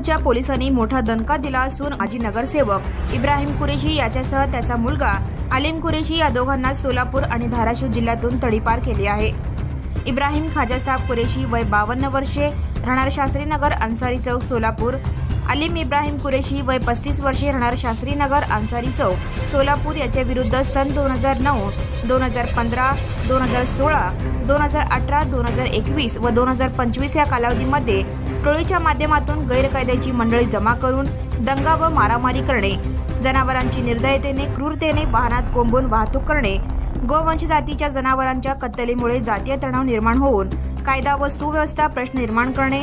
सोलापूरच्या पोलिसांनी मोठा दणका दिला असून माजी नगरसेवक इब्राहिम कुरेशी याच्यासह त्याचा मुलगा आलिम कुरेशी या दोघांना सोलापूर आणि धाराशिव जिल्ह्यातून तडीपार केली आहे। इब्राहिम खाजासाब कुरेशी वय 52 वर्षे, राहणार शास्त्रीनगर अन्सारी चौक सोलापूर। आलिम इब्राहिम कुरेशी वय 35 वर्षे, राहणार शास्त्रीनगर अन्सारी चौक सोलापूर याच्या विरुद्ध सन 2009, 2015, 2016, 2018, 2021 व 2025 या कालावधीमध्ये टोळीच्या माध्यमातून गैरकायद्याची मंडळी जमा करून दंगा व मारामारी करणे, जनावरांची निर्दयतेने क्रूरतेने वाहनात कोंबून वाहतूक करणे, गोवंश जातीच्या जनावरांच्या कत्तलीमुळे जातीय तणाव निर्माण होऊन कायदा व सुव्यवस्था प्रश्न निर्माण करणे,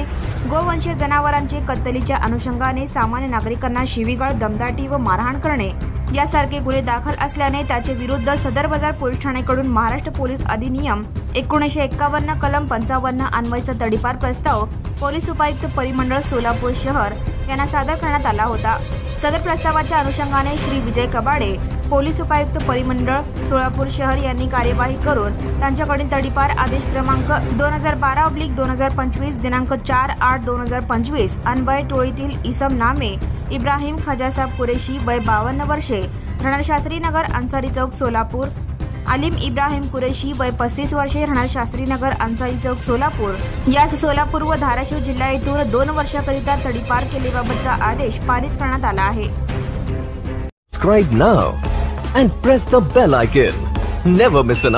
गोवंशीय जनावरांचे कत्तलीच्या अनुषंगाने सामान्य नागरिकांना शिवीगाळ, दमदाटी व मारहाण करणे यासारखे गुन्हे दाखल असल्याने त्याचे विरुद्ध सदर बाजार पोलीस ठाण्याकडून महाराष्ट्र पोलीस अधिनियम 1951 कलम 55 अन्वये तडीपार प्रस्ताव पोलीस उपायुक्त परिमंडळ सोलापूर शहर यांना सादर करण्यात आला होता। सदर प्रस्तावाच्या अनुषंगाने श्री विजय कबाडे, पोलीस उपायुक्त परिमंडळ सोलापूर शहर यांनी कार्यवाही करून त्यांच्याकडील तडीपार आदेश क्रमांक 2012/2025 दिनांक 4/8/2025 अन्वये टोळीतील इसम नामे इब्राहिम खाजासाब कुरेशी वय 52 वर्षे, राहणार शास्त्रीनगर अन्सारी चौक सोलापूर। आलिम इब्राहिम कुरेशी वय 35 वर्षे, राहणार शास्त्रीनगर अन्सारी चौक सोलापूर यास सोलापूर व धाराशिव जिल्हा येथून 2 वर्षाकरिता तडीपार केल्याबाबतचा आदेश पारित करण्यात आला आहे। Subscribe now and press the bell icon. Never miss an update.